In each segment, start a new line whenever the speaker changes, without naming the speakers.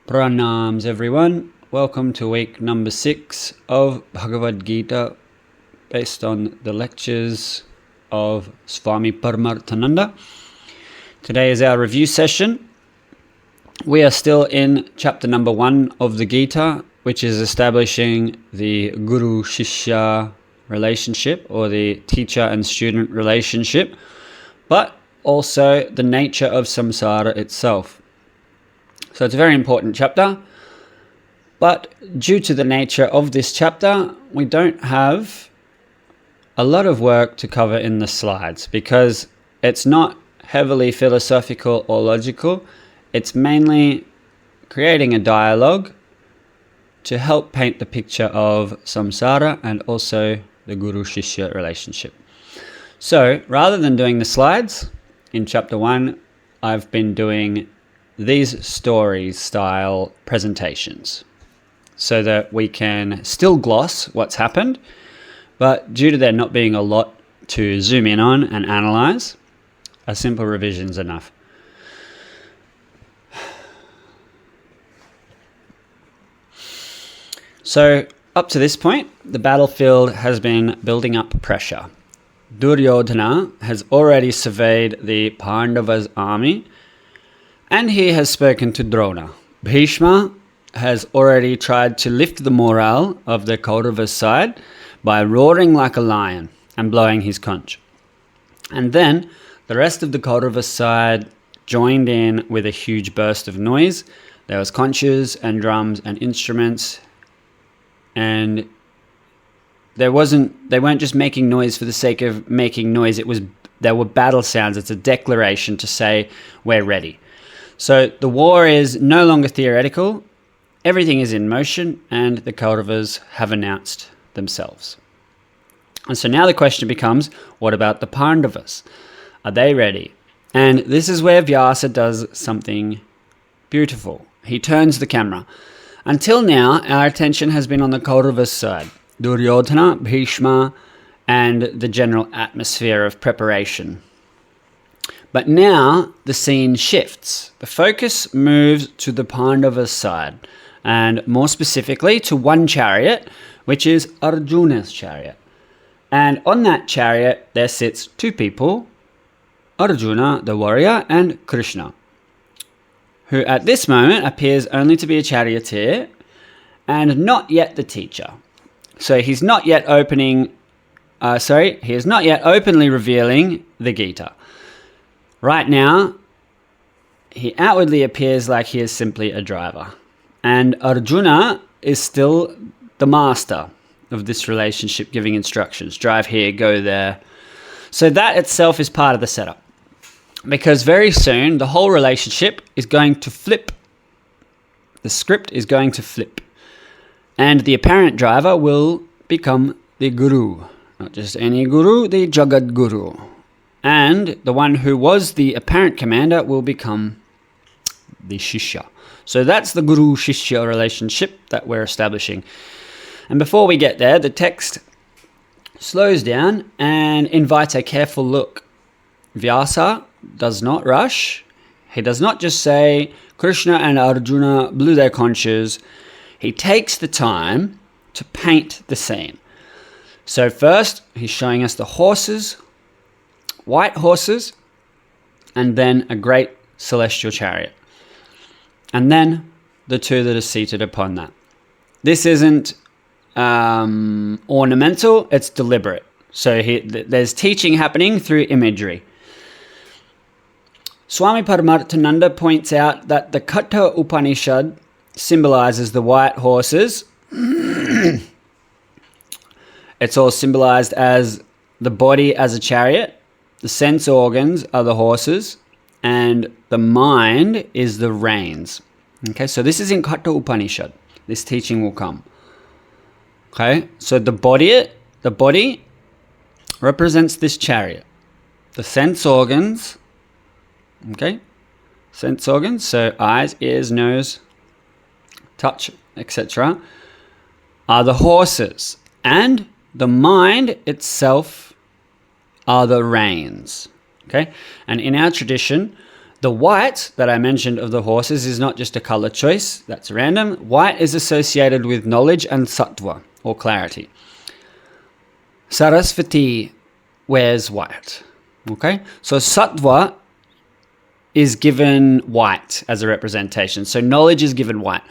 Pranams everyone, welcome to week number 6 of Bhagavad Gītā based on the lectures of Swami Paramarthananda. Today is our review session. We are still in chapter number 1 of the Gītā, which is establishing the Guru-Shishya relationship or the teacher and student relationship, but also the nature of samsara itself. So it's a very important chapter, but due to the nature of this chapter, we don't have a lot of work to cover in the slides because it's not heavily philosophical or logical. It's mainly creating a dialogue to help paint the picture of samsara and also the Guru-Shishya relationship. So rather than doing the slides, in chapter 1, I've been doing these stories style presentations so that we can still gloss what's happened, but due to there not being a lot to zoom in on and analyze, a simple revision is enough. So up to this point, the battlefield has been building up pressure. Duryodhana has already surveyed the Pandavas' army, and he has spoken to Drona. Bhishma has already tried to lift the morale of the Kauravas' side by roaring like a lion and blowing his conch. And then the rest of the Kauravas' side joined in with a huge burst of noise. There was conches and drums and instruments, and they weren't just making noise for the sake of making noise. There were battle sounds. It's a declaration to say we're ready. So the war is no longer theoretical, everything is in motion, and the Kauravas have announced themselves. And so now the question becomes, what about the Pandavas? Are they ready? And this is where Vyasa does something beautiful. He turns the camera. Until now, our attention has been on the Kauravas' side, Duryodhana, Bhishma, and the general atmosphere of preparation. But now the scene shifts. The focus moves to the Pandavas' side, and more specifically to one chariot, which is Arjuna's chariot. And on that chariot there sits two people, Arjuna the warrior and Krishna, who at this moment appears only to be a charioteer and not yet the teacher. So he is not yet openly revealing the Gītā. Right now, he outwardly appears like he is simply a driver. And Arjuna is still the master of this relationship, giving instructions. Drive here, go there. So that itself is part of the setup. Because very soon, the whole relationship is going to flip. The script is going to flip. And the apparent driver will become the Guru. Not just any Guru, the Jagat Guru. And the one who was the apparent commander will become the Shishya. So that's the Guru-Shishya relationship that we're establishing. And before we get there, the text slows down and invites a careful look. Vyasa does not rush. He does not just say, Krishna and Arjuna blew their conches. He takes the time to paint the scene. So first, he's showing us the horses, white horses, and then a great celestial chariot. And then the two that are seated upon that. This isn't ornamental, it's deliberate. So there's teaching happening through imagery. Swami Paramarthananda points out that the Katha Upanishad symbolizes the white horses. It's all symbolized as the body as a chariot. The sense organs are the horses, and the mind is the reins. Okay, so this is in Katha Upanishad. This teaching will come. Okay, so the body represents this chariot. The sense organs, so eyes, ears, nose, touch, etc., are the horses, and the mind itself are the reins. Okay, and in our tradition, The white that I mentioned of the horses is not just a color choice, that's random. White is associated with knowledge and sattva, or clarity. Sarasvati wears white. Okay? So sattva is given white as a representation. So knowledge is given white.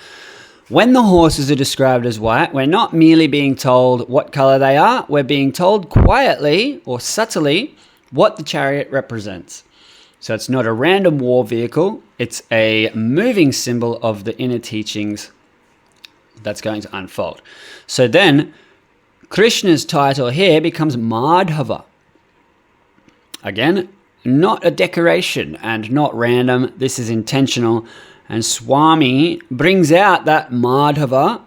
When the horses are described as white, we're not merely being told what color they are, we're being told quietly or subtly what the chariot represents. So it's not a random war vehicle, it's a moving symbol of the inner teachings that's going to unfold. So then, Krishna's title here becomes Madhava. Again, not a decoration and not random, this is intentional. And Swami brings out that Madhava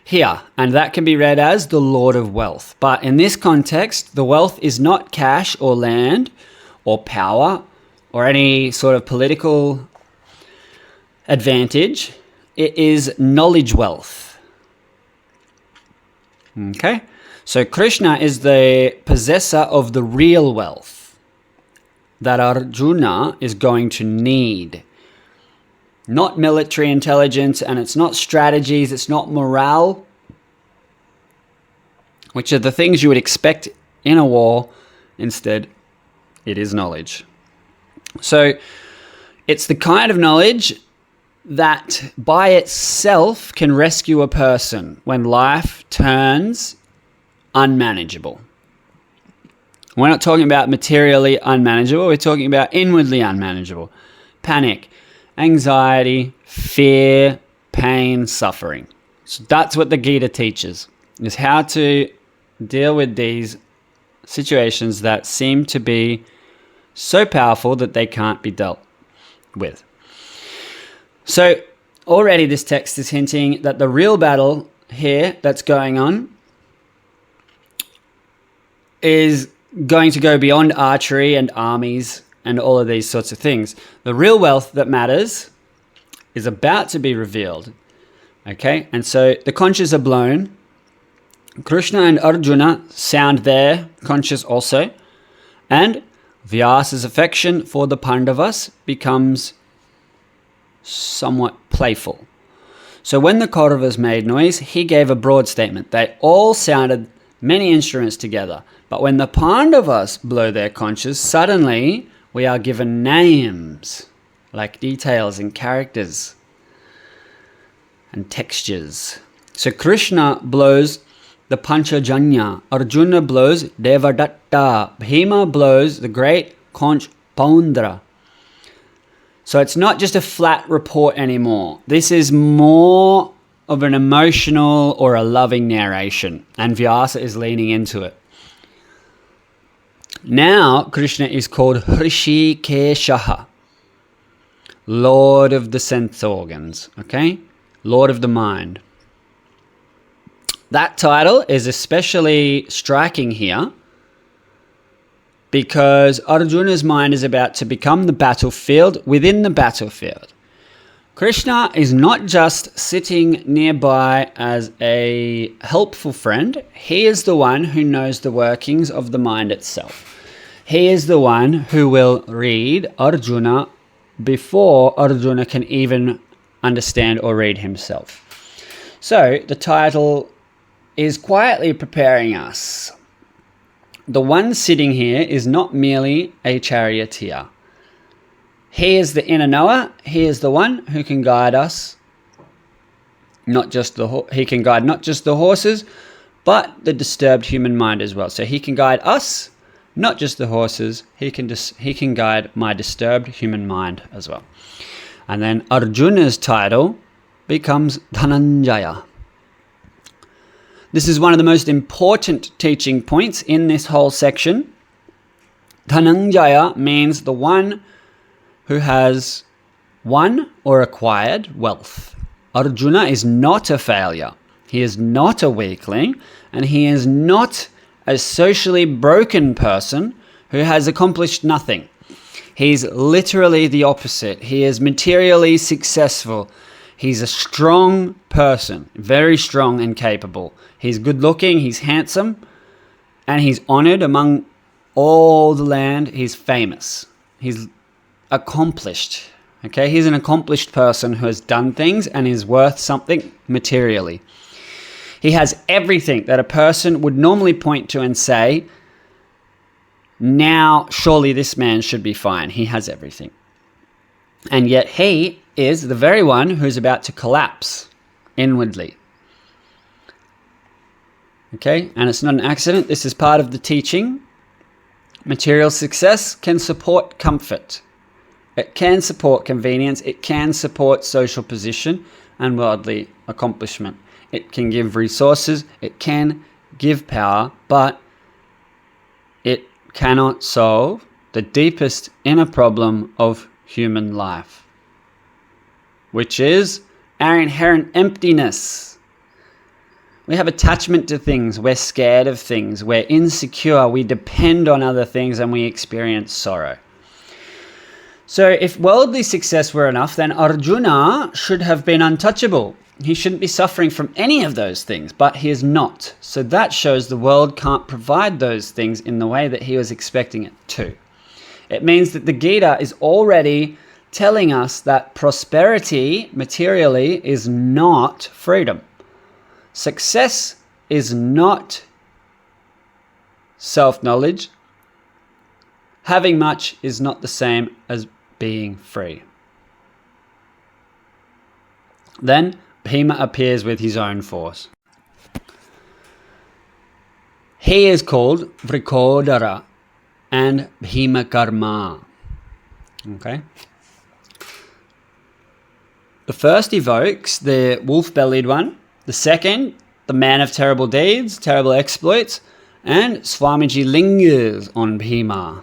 here, and that can be read as the Lord of Wealth. But in this context, the wealth is not cash or land or power or any sort of political advantage. It is knowledge wealth. Okay? So Krishna is the possessor of the real wealth that Arjuna is going to need. Not military intelligence, and it's not strategies, it's not morale, which are the things you would expect in a war. Instead, it is knowledge. So it's the kind of knowledge that by itself can rescue a person when life turns unmanageable. We're not talking about materially unmanageable, we're talking about inwardly unmanageable. Panic, anxiety, fear, pain, suffering. So that's what the Gītā teaches, is how to deal with these situations that seem to be so powerful that they can't be dealt with. So already this text is hinting that the real battle here that's going on is going to go beyond archery and armies and all of these sorts of things. The real wealth that matters is about to be revealed. Okay, and so the conches are blown. Krishna and Arjuna sound their conches also. And Vyasa's affection for the Pandavas becomes somewhat playful. So when the Kauravas made noise, he gave a broad statement. They all sounded many instruments together. But when the Pandavas blow their conches, suddenly we are given names, like details and characters and textures. So Krishna blows the Panchajanya, Arjuna blows Devadatta, Bhima blows the great conch Paundra. So it's not just a flat report anymore. This is more of an emotional or a loving narration, and Vyasa is leaning into it. Now Krishna is called Hrishikeshaha, Lord of the sense organs, okay? Lord of the mind. That title is especially striking here because Arjuna's mind is about to become the battlefield within the battlefield. Krishna is not just sitting nearby as a helpful friend. He is the one who knows the workings of the mind itself. He is the one who will read Arjuna before Arjuna can even understand or read himself. So the title is quietly preparing us. The one sitting here is not merely a charioteer. He is the inner knower. He is the one who can guide us. He can guide not just the horses, but the disturbed human mind as well. So he can guide us, not just the horses. He can guide my disturbed human mind as well. And then Arjuna's title becomes Dhananjaya. This is one of the most important teaching points in this whole section. Dhananjaya means the one who has won or acquired wealth. Arjuna is not a failure. He is not a weakling, and he is not a socially broken person who has accomplished nothing. He's literally the opposite. He is materially successful. He's a strong person, very strong and capable. He's good looking, he's handsome, and he's honored among all the land. He's famous. He's accomplished. Okay, he's an accomplished person who has done things and is worth something materially. He has everything that a person would normally point to and say, now surely this man should be fine. He has everything. And yet he is the very one who's about to collapse inwardly. Okay, and it's not an accident. This is part of the teaching. Material success can support comfort. It can support convenience. It can support social position and worldly accomplishment. It can give resources. It can give power, but it cannot solve the deepest inner problem of human life, which is our inherent emptiness. We have attachment to things. We're scared of things. We're insecure. We depend on other things and we experience sorrow. So if worldly success were enough, then Arjuna should have been untouchable. He shouldn't be suffering from any of those things, but he is not. So that shows the world can't provide those things in the way that he was expecting it to. It means that the Gītā is already telling us that prosperity materially is not freedom. Success is not self-knowledge. Having much is not the same as being free. Then Bhima appears with his own force. He is called Vrikodara and Bhima Karma. Okay. The first evokes the wolf-bellied one. The second, the man of terrible deeds, terrible exploits, and Swamiji lingers on Bhima.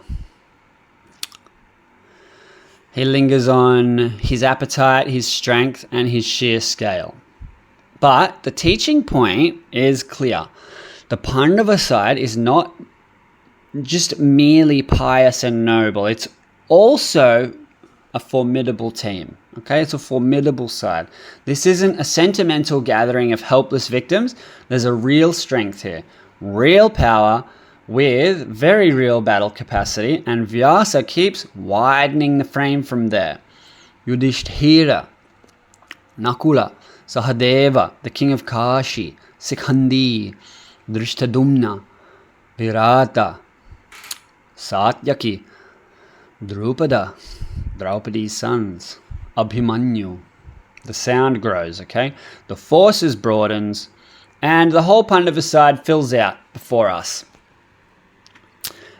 He lingers on his appetite, his strength, and his sheer scale. But the teaching point is clear. The Pandava side is not just merely pious and noble. It's also a formidable team. Okay, it's a formidable side. This isn't a sentimental gathering of helpless victims. There's a real strength here, real power with very real battle capacity, and Vyasa keeps widening the frame from there. Yudhishthira, Nakula, Sahadeva, the king of Kashi, Sikhandi, Drishtadumna, Virata, Satyaki, Drupada, Draupadi's sons, Abhimanyu. The sound grows, okay? The forces broadens, and the whole Pandava side fills out before us.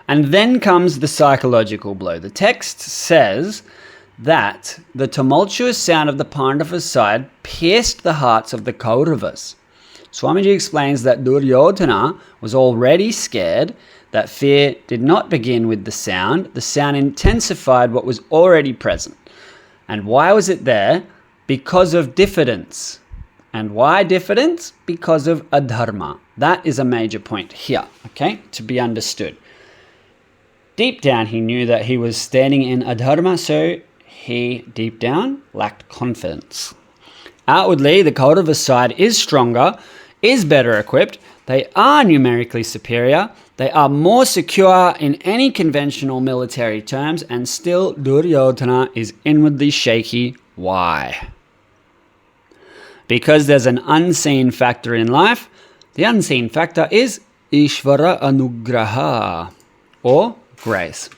And then comes the psychological blow. The text says that the tumultuous sound of the Pandavas' side pierced the hearts of the Kauravas. Swamiji explains that Duryodhana was already scared, that fear did not begin with the sound intensified what was already present. And why was it there? Because of diffidence. And why diffidence? Because of adharma. That is a major point here, okay, to be understood. Deep down, he knew that he was standing in adharma, so he, deep down, lacked confidence. Outwardly, the Kauravas side is stronger, is better equipped, they are numerically superior, they are more secure in any conventional military terms, and still Duryodhana is inwardly shaky. Why? Because there's an unseen factor in life. The unseen factor is Ishvara Anugraha, or grace.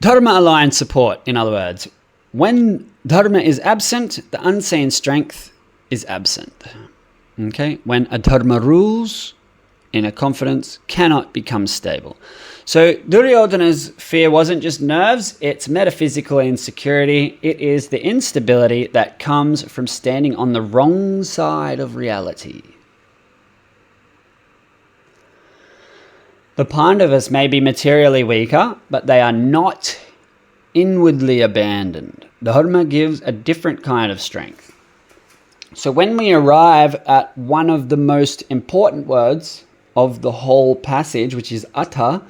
Dharma-aligned support, in other words. When dharma is absent, the unseen strength is absent. Okay? When adharma rules, inner confidence cannot become stable. So Duryodhana's fear wasn't just nerves, it's metaphysical insecurity. It is the instability that comes from standing on the wrong side of reality. The Pandavas may be materially weaker, but they are not inwardly abandoned. Dharma gives a different kind of strength. So when we arrive at one of the most important words of the whole passage, which is Atha,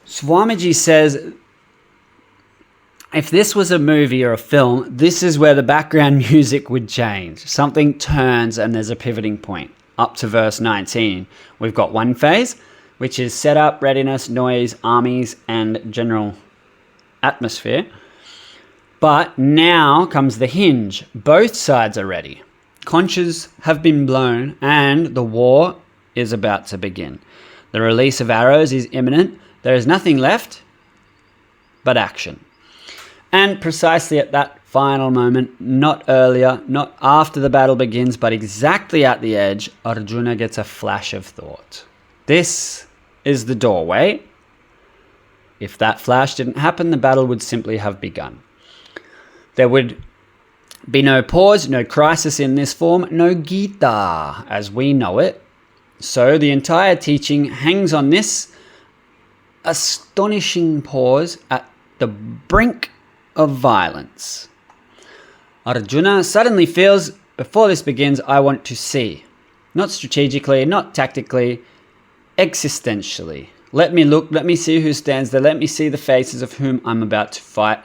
Swamiji says, if this was a movie or a film, this is where the background music would change. Something turns and there's a pivoting point. Up to verse 19, we've got one phase. which is setup, readiness, noise, armies, and general atmosphere. But now comes the hinge. Both sides are ready. Conches have been blown and the war is about to begin. The release of arrows is imminent. There is nothing left but action. And precisely at that final moment, not earlier, not after the battle begins, but exactly at the edge, Arjuna gets a flash of thought. This is the doorway. If that flash didn't happen, the battle would simply have begun. There would be no pause, no crisis in this form, no Gītā as we know it. So the entire teaching hangs on this astonishing pause at the brink of violence. Arjuna suddenly feels, before this begins, I want to see. Not strategically, not tactically, existentially. Let me look, let me see who stands there, let me see the faces of whom I'm about to fight.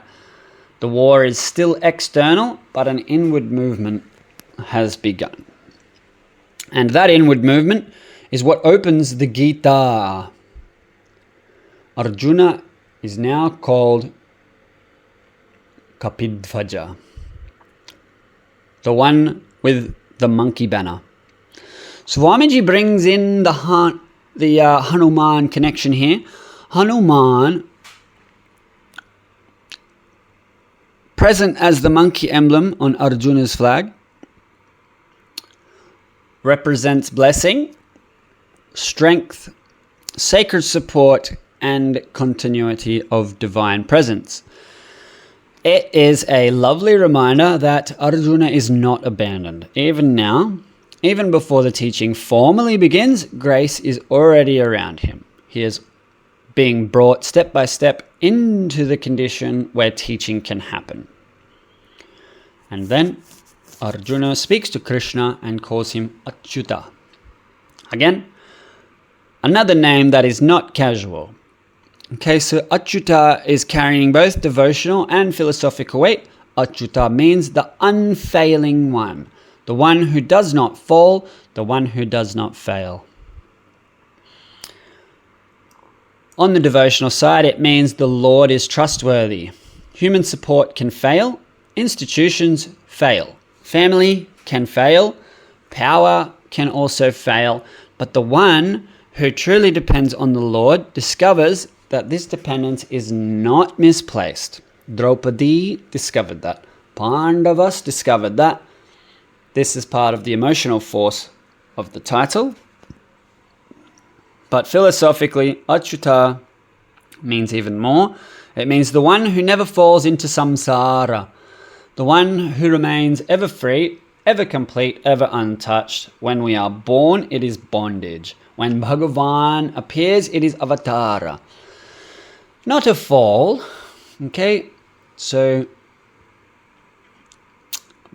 The war is still external, but an inward movement has begun. And that inward movement is what opens the Gītā. Arjuna is now called Kapidvaja, the one with the monkey banner. Swamiji brings in the Hanuman connection here. Hanuman, present as the monkey emblem on Arjuna's flag, represents blessing, strength, sacred support, and continuity of divine presence. It is a lovely reminder that Arjuna is not abandoned. Even now, even before the teaching formally begins, grace is already around him. He is being brought step by step into the condition where teaching can happen. And then Arjuna speaks to Krishna and calls him Achyuta. Again, another name that is not casual. Okay, so Achyuta is carrying both devotional and philosophical weight. Achyuta means the unfailing one, the one who does not fall, the one who does not fail. On the devotional side, it means the Lord is trustworthy. Human support can fail, institutions fail, family can fail, power can also fail, but the one who truly depends on the Lord discovers that this dependence is not misplaced. Draupadi discovered that. Pandavas discovered that. This is part of the emotional force of the title. But philosophically, Achyuta means even more. It means the one who never falls into samsara, the one who remains ever free, ever complete, ever untouched. When we are born, it is bondage. When Bhagavan appears, it is avatara. Not a fall, okay? So,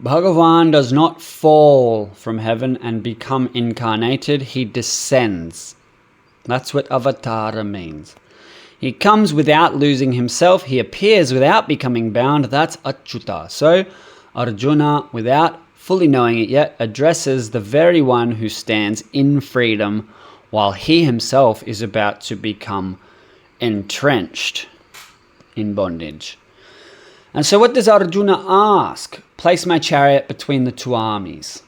Bhagavan does not fall from heaven and become incarnated. He descends. That's what avatara means. He comes without losing himself. He appears without becoming bound. That's Achyuta. So, Arjuna, without fully knowing it yet, addresses the very one who stands in freedom while he himself is about to become entrenched in bondage. And so what does Arjuna ask? Place my chariot between the two armies.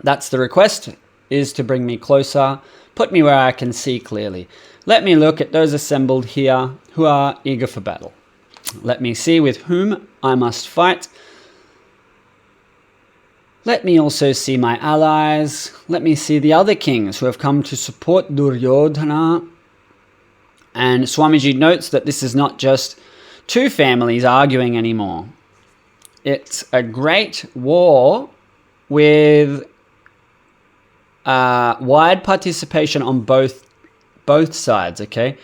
That's the request, is to bring me closer, put me where I can see clearly. Let me look at those assembled here who are eager for battle. Let me see with whom I must fight. Let me also see my allies. Let me see the other kings who have come to support Duryodhana. And Swamiji notes that this is not just two families arguing anymore. It's a great war with wide participation on both sides, okay?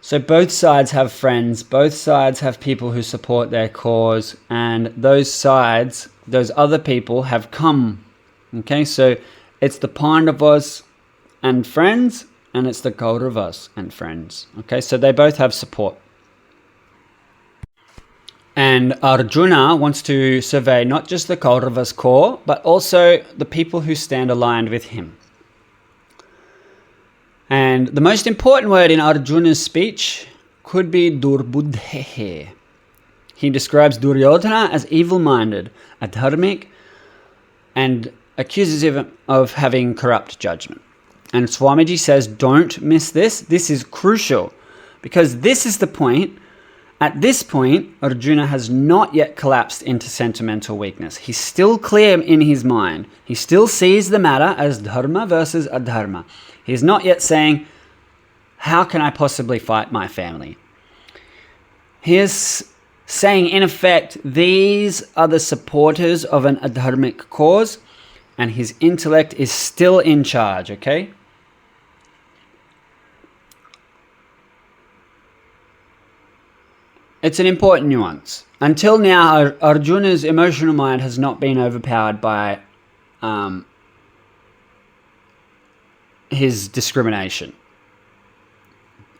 So both sides have friends, both sides have people who support their cause, and those sides, those other people have come, okay? So it's the Pandavas and friends, and it's the Kauravas and friends, okay? So they both have support. And Arjuna wants to survey not just the Kauravas' core, but also the people who stand aligned with him. And the most important word in Arjuna's speech could be durbuddhehe. He describes Duryodhana as evil-minded, adharmic, and accuses him of having corrupt judgment. And Swamiji says, don't miss this. This is crucial because this is the point. At this point, Arjuna has not yet collapsed into sentimental weakness. He's still clear in his mind. He still sees the matter as dharma versus adharma. He's not yet saying, how can I possibly fight my family? He is saying, in effect, these are the supporters of an adharmic cause, and his intellect is still in charge, okay? It's an important nuance. Until now, Arjuna's emotional mind has not been overpowered by his discrimination.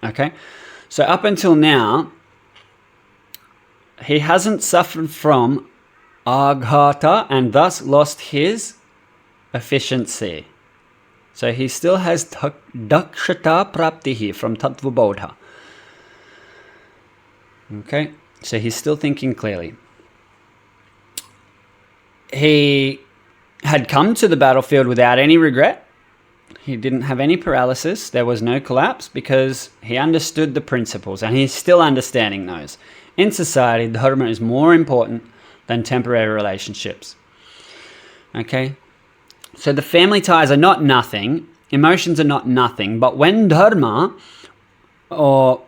Okay? So up until now, he hasn't suffered from aghata and thus lost his efficiency. So he still has dakshata praptihi from tattva bodha. Okay, so he's still thinking clearly. He had come to the battlefield without any regret. He didn't have any paralysis. There was no collapse because he understood the principles and he's still understanding those. In society, dharma is more important than temporary relationships. Okay, so the family ties are not nothing. Emotions are not nothing. But when dharma or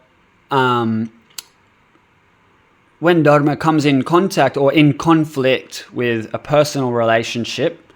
when dharma comes in contact or in conflict with a personal relationship,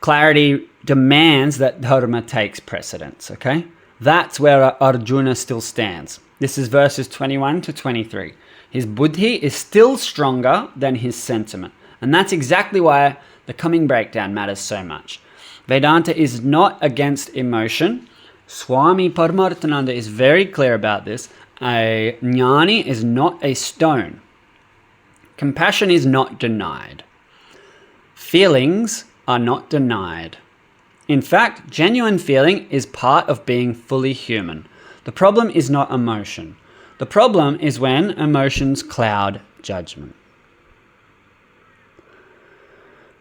clarity demands that dharma takes precedence, okay? That's where Arjuna still stands. This is verses 21 to 23. His buddhi is still stronger than his sentiment. And that's exactly why the coming breakdown matters so much. Vedanta is not against emotion. Swami Paramarthananda is very clear about this. A jnani is not a stone. Compassion is not denied. Feelings are not denied. In fact, genuine feeling is part of being fully human. The problem is not emotion. The problem is when emotions cloud judgment.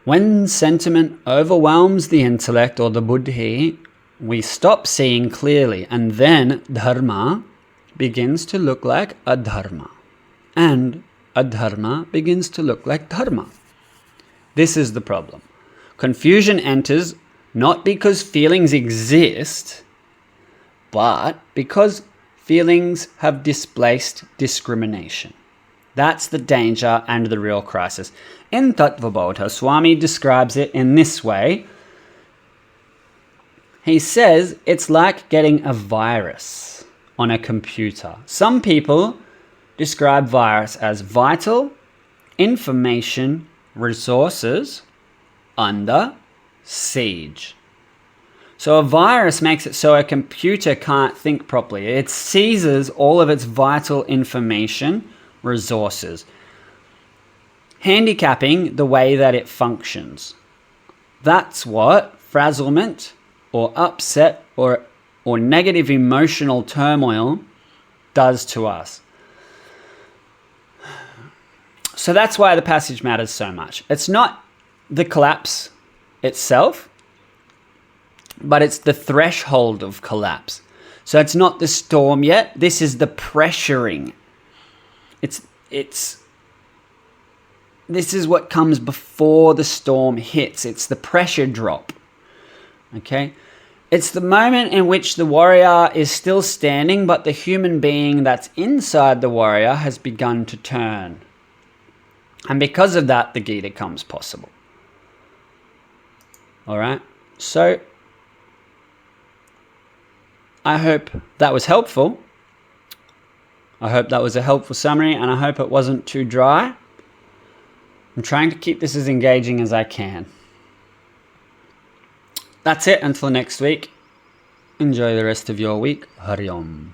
When sentiment overwhelms the intellect or the buddhi, we stop seeing clearly, and then dharma begins to look like adharma, and adharma begins to look like dharma. This is the problem. Confusion enters not because feelings exist, but because feelings have displaced discrimination. That's the danger and the real crisis. In Tattva Bodha, Swami describes it in this way. He says it's like getting a virus on a computer. Some people describe virus as vital information resources under siege. So a virus makes it so a computer can't think properly. It seizes all of its vital information resources, handicapping the way that it functions. That's what frazzlement or upset or negative emotional turmoil does to us. So that's why the passage matters so much. It's not the collapse itself, but it's the threshold of collapse. So it's not the storm yet. This is the pressuring. This is what comes before the storm hits. It's the pressure drop. Okay? It's the moment in which the warrior is still standing, but the human being that's inside the warrior has begun to turn. And because of that, the Gītā comes possible. All right? So, I hope that was helpful. I hope that was a helpful summary, and I hope it wasn't too dry. I'm trying to keep this as engaging as I can. That's it until next week. Enjoy the rest of your week. Hari Om.